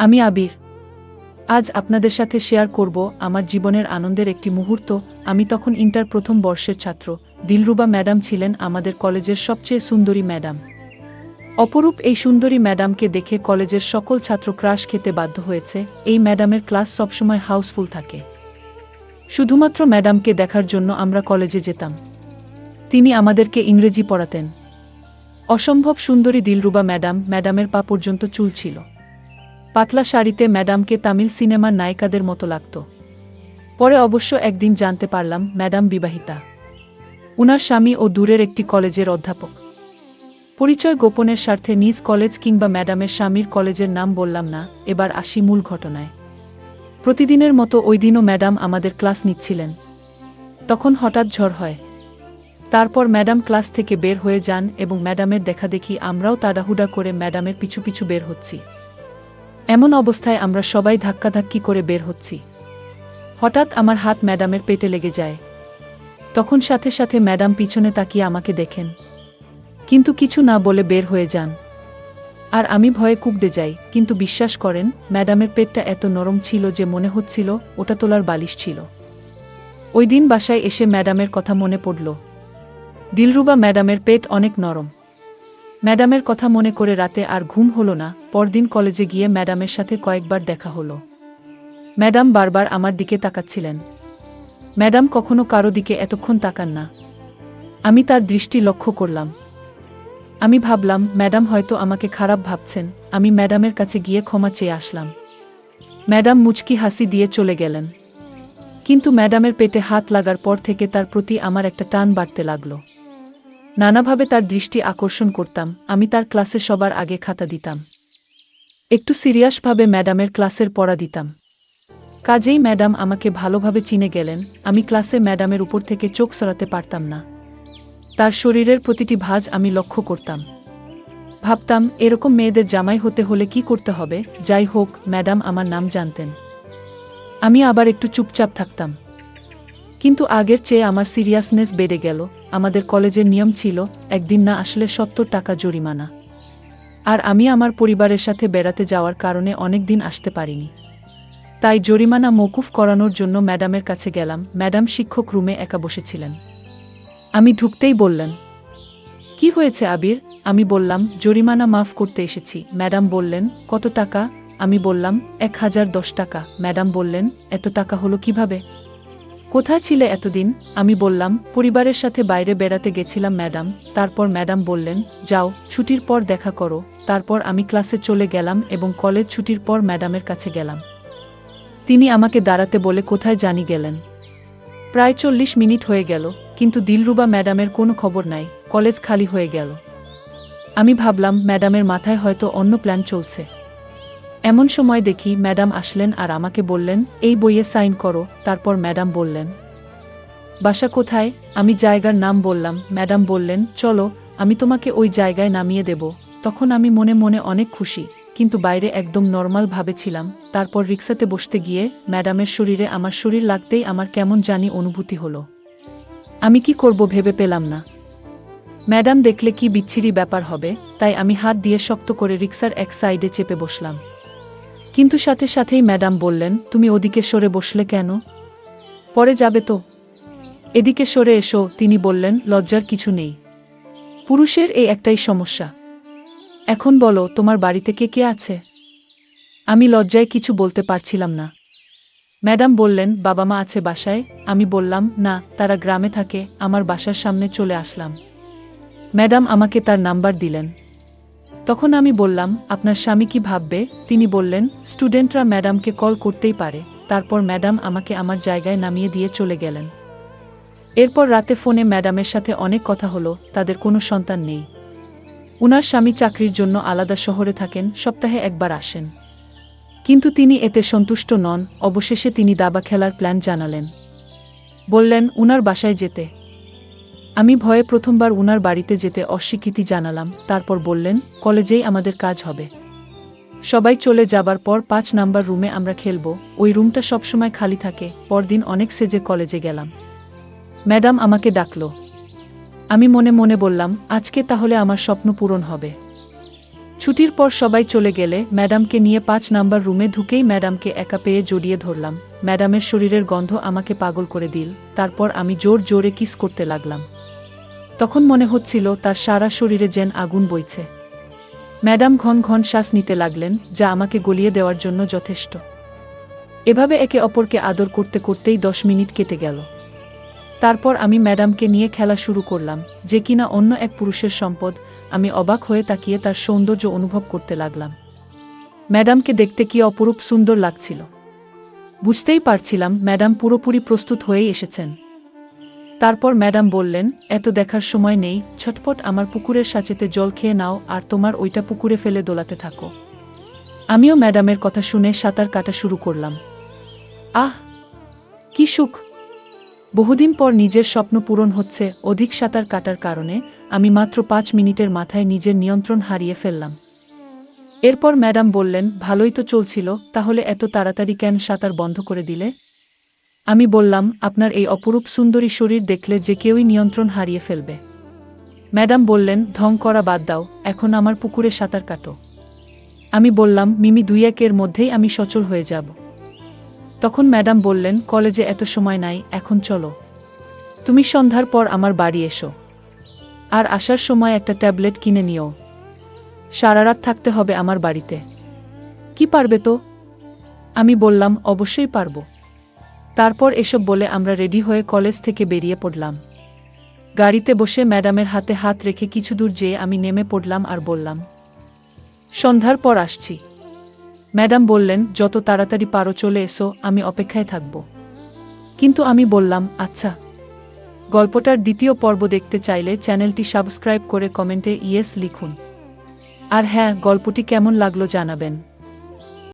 আমি আবির। আজ আপনাদের সাথে শেয়ার করব আমার জীবনের আনন্দের একটি মুহূর্ত। আমি তখন ইন্টার প্রথম বর্ষের ছাত্র। দিলরুবা ম্যাডাম ছিলেন আমাদের কলেজের সবচেয়ে সুন্দরী ম্যাডাম। অপরূপ এই সুন্দরী ম্যাডামকে দেখে কলেজের সকল ছাত্র ক্রাশ খেতে বাধ্য হয়েছে। এই ম্যাডামের ক্লাস সবসময় হাউসফুল থাকে। শুধুমাত্র ম্যাডামকে দেখার জন্য আমরা কলেজে যেতাম। তিনি আমাদেরকে ইংরেজি পড়াতেন। অসম্ভব সুন্দরী দিলরুবা ম্যাডামের পা পর্যন্ত চুল ছিল। পাতলা শাড়িতে ম্যাডামকে তামিল সিনেমার নায়িকাদের মতো লাগত। পরে অবশ্য একদিন জানতে পারলাম ম্যাডাম বিবাহিতা। উনার স্বামী ও দূরের একটি কলেজের অধ্যাপক। পরিচয় গোপনের স্বার্থে নিজ কলেজ কিংবা ম্যাডামের স্বামীর কলেজের নাম বললাম না। এবার আসি মূল ঘটনায়। প্রতিদিনের মতো ওই দিনও ম্যাডাম আমাদের ক্লাস নিচ্ছিলেন। তখন হঠাৎ ঝড় হয়। তারপর ম্যাডাম ক্লাস থেকে বের হয়ে যান এবং ম্যাডামের দেখাদেখি আমরাও তাড়াহুড়া করে ম্যাডামের পিছু পিছু বের হচ্ছি। এমন অবস্থায় আমরা সবাই ধাক্কাধাক্কি করে বের হচ্ছি। হঠাৎ আমার হাত ম্যাডামের পেটে লেগে যায়। তখন সাথে সাথে ম্যাডাম পিছনে তাকিয়ে আমাকে দেখেন, কিন্তু কিছু না বলে বের হয়ে যান। আর আমি ভয়ে কুঁকড়ে যাই। কিন্তু বিশ্বাস করেন, ম্যাডামের পেটটা এত নরম ছিল যে মনে হচ্ছিল ওটা তোলার বালিশ ছিল। ওই দিন বাসায় এসে ম্যাডামের কথা মনে পড়ল। দিলরুবা ম্যাডামের পেট অনেক নরম। ম্যাডামের কথা মনে করে রাতে আর ঘুম হলো না। পরদিন কলেজে গিয়ে ম্যাডামের সাথে কয়েকবার দেখা হলো। ম্যাডাম বারবার আমার দিকে তাকাচ্ছিলেন। ম্যাডাম কখনো কারো দিকে এতক্ষণ তাকান না। আমি তার দৃষ্টি লক্ষ্য করলাম। আমি ভাবলাম ম্যাডাম হয়তো আমাকে খারাপ ভাবছেন। আমি ম্যাডামের কাছে গিয়ে ক্ষমা চেয়ে আসলাম। ম্যাডাম মুচকি হাসি দিয়ে চলে গেলেন। কিন্তু ম্যাডামের পেটে হাত লাগার পর থেকে তার প্রতি আমার একটা টান বাড়তে লাগলো। নানাভাবে তার দৃষ্টি আকর্ষণ করতাম। আমি তার ক্লাসে সবার আগে খাতা দিতাম। একটু সিরিয়াসভাবে ম্যাডামের ক্লাসের পড়া দিতাম। কাজেই ম্যাডাম আমাকে ভালোভাবে চিনে গেলেন। আমি ক্লাসে ম্যাডামের উপর থেকে চোখ সরাতে পারতাম না। তার শরীরের প্রতিটি ভাঁজ আমি লক্ষ্য করতাম। ভাবতাম এরকম মেয়েদের জামাই হতে হলে কি করতে হবে। যাই হোক, ম্যাডাম আমার নাম জানতেন। আমি আবার একটু চুপচাপ থাকতাম। কিন্তু আগের চেয়ে আমার সিরিয়াসনেস বেড়ে গেল। আমাদের কলেজের নিয়ম ছিল একদিন না আসলে ৭০ টাকা জরিমানা। আর আমি আমার পরিবারের সাথে বেড়াতে যাওয়ার কারণে অনেক দিন আসতে পারিনি। তাই জরিমানা মওকুফ করানোর জন্য ম্যাডামের কাছে গেলাম। ম্যাডাম শিক্ষক রুমে একা বসেছিলেন। আমি ঢুকতেই বললেন, কি হয়েছে আবির? আমি বললাম, জরিমানা মাফ করতে এসেছি। ম্যাডাম বললেন, কত টাকা? আমি বললাম, ১০১০ টাকা। ম্যাডাম বললেন, এত টাকা হলো কিভাবে? কোথায় ছিলে এতদিন? আমি বললাম, পরিবারের সাথে বাইরে বেড়াতে গেছিলাম ম্যাডাম। তারপর ম্যাডাম বললেন, যাও, ছুটির পর দেখা করো। তারপর আমি ক্লাসে চলে গেলাম এবং কলেজ ছুটির পর ম্যাডামের কাছে গেলাম। তিনি আমাকে দাঁড়াতে বলে কোথায় জানি গেলেন। প্রায় ৪০ মিনিট হয়ে গেল, কিন্তু দিলরুবা ম্যাডামের কোনো খবর নাই। কলেজ খালি হয়ে গেল। আমি ভাবলাম ম্যাডামের মাথায় হয়তো অন্য প্ল্যান চলছে। এমন সময় দেখি ম্যাডাম আসলেন আর আমাকে বললেন, এই বইয়ে সাইন করো। তারপর ম্যাডাম বললেন, বাসা কোথায়? আমি জায়গার নাম বললাম। ম্যাডাম বললেন, চলো, আমি তোমাকে ওই জায়গায় নামিয়ে দেব। তখন আমি মনে মনে অনেক খুশি, কিন্তু বাইরে একদম নর্মাল ভাবে ছিলাম। তারপর রিক্সাতে বসতে গিয়ে ম্যাডামের শরীরে আমার শরীর লাগতেই আমার কেমন জানি অনুভূতি হলো। আমি কি করব ভেবে পেলাম না। ম্যাডাম দেখলে কি বিচ্ছিরি ব্যাপার হবে, তাই আমি হাত দিয়ে শক্ত করে রিক্সার এক সাইডে চেপে বসলাম। কিন্তু সাথে সাথেই ম্যাডাম বললেন, তুমি ওদিকে সরে বসলে কেন? পরে যাবে তো। এদিকে সরে এসো। তিনি বললেন, লজ্জার কিছু নেই। পুরুষের এই একটাই সমস্যা। এখন বলো, তোমার বাড়িতে কে কে আছে? আমি লজ্জায় কিছু বলতে পারছিলাম না। ম্যাডাম বললেন, বাবা মা আছে বাসায়। আমি বললাম, না, তারা গ্রামে থাকে। আমার বাসার সামনে চলে আসলাম। ম্যাডাম আমাকে তার নাম্বার দিলেন। তখন আমি বললাম, আপনার স্বামী কি ভাববে? তিনি বললেন, স্টুডেন্টরা ম্যাডামকে কল করতেই পারে। তারপর ম্যাডাম আমাকে আমার জায়গায় নামিয়ে দিয়ে চলে গেলেন। এরপর রাতে ফোনে ম্যাডামের সাথে অনেক কথা হলো। তাদের কোনো সন্তান নেই। উনার স্বামী চাকরির জন্য আলাদা শহরে থাকেন, সপ্তাহে একবার আসেন। কিন্তু তিনি এতে সন্তুষ্ট নন। অবশেষে তিনি দাবা খেলার প্ল্যান জানালেন। বললেন উনার বাসায় যেতে। আমি ভয়ে প্রথমবার উনার বাড়িতে যেতে অস্বীকৃতি জানালাম। তারপর বললেন, কলেজেই আমাদের কাজ হবে। সবাই চলে যাবার পর ৫ নাম্বার রুমে আমরা খেলব। ওই রুমটা সবসময় খালি থাকে। পরদিন অনেক সেজে কলেজে গেলাম। ম্যাডাম আমাকে ডাকল। আমি মনে মনে বললাম, আজকে তাহলে আমার স্বপ্ন পূরণ হবে। ছুটির পর সবাই চলে গেলে ম্যাডামকে নিয়ে ৫ নাম্বার রুমে ঢুকেই ম্যাডামকে একা পেয়ে জড়িয়ে ধরলাম। ম্যাডামের শরীরের গন্ধ আমাকে পাগল করে দিল। তারপর আমি জোর জোরে কিস করতে লাগলাম। তখন মনে হচ্ছিল তার সারা শরীরে যেন আগুন বইছে। ম্যাডাম ঘন ঘন শ্বাস নিতে লাগলেন, যা আমাকে গলিয়ে দেওয়ার জন্য যথেষ্ট। এভাবে একে অপরকে আদর করতে করতেই ১০ মিনিট কেটে গেল। তারপর আমি ম্যাডামকে নিয়ে খেলা শুরু করলাম, যে কিনা অন্য এক পুরুষের সম্পদ। আমি অবাক হয়ে তাকিয়ে তার সৌন্দর্য অনুভব করতে লাগলাম। ম্যাডামকে দেখতে কি অপরূপ সুন্দর লাগছিল। বুঝতেই পারছিলাম ম্যাডাম পুরোপুরি প্রস্তুত হয়েই এসেছেন। তারপর ম্যাডাম বললেন, এত দেখার সময় নেই, ছটপট আমার পুকুরের সাঁচেতে জল খেয়ে নাও আর তোমার ওইটা পুকুরে ফেলে দোলাতে থাকো। আমিও ম্যাডামের কথা শুনে সাঁতার কাটা শুরু করলাম। আহ, কি সুখ! বহুদিন পর নিজের স্বপ্ন পূরণ হচ্ছে। অধিক সাঁতার কাটার কারণে আমি মাত্র ৫ মিনিটের মাথায় নিজের নিয়ন্ত্রণ হারিয়ে ফেললাম। এরপর ম্যাডাম বললেন, ভালোই তো চলছিল, তাহলে এত তাড়াতাড়ি কেন সাঁতার বন্ধ করে দিলে? আমি বললাম, আপনার এই অপরূপ সুন্দরী শরীর দেখলে যে কেউই নিয়ন্ত্রণ হারিয়ে ফেলবে। ম্যাডাম বললেন, ঢং করা বাদ দাও, এখন আমার পুকুরে সাঁতার কাটো। আমি বললাম, মিমি ২-১ এর মধ্যেই আমি সচল হয়ে যাব। তখন ম্যাডাম বললেন, কলেজে এত সময় নাই, এখন চলো। তুমি সন্ধ্যার পর আমার বাড়ি এসো। আর আসার সময় একটা ট্যাবলেট কিনে নিও। সারা রাত থাকতে হবে আমার বাড়িতে। কি পারবে তো? আমি বললাম, অবশ্যই পারব। তারপর এসব বলে আমরা রেডি হয়ে কলেজ থেকে বেরিয়ে পড়লাম। গাড়িতে বসে ম্যাডামের হাতে হাত রেখে কিছু দূর যেয়ে আমি নেমে পড়লাম আর বললাম, সন্ধ্যার পর আসছি। ম্যাডাম বললেন, যত তাড়াতাড়ি পারো চলে এসো, আমি অপেক্ষায় থাকব। কিন্তু আমি বললাম, আচ্ছা। গল্পটার দ্বিতীয় পর্ব দেখতে চাইলে চ্যানেলটি সাবস্ক্রাইব করে কমেন্টে ইয়েস লিখুন। আর হ্যাঁ, গল্পটি কেমন লাগলো জানাবেন।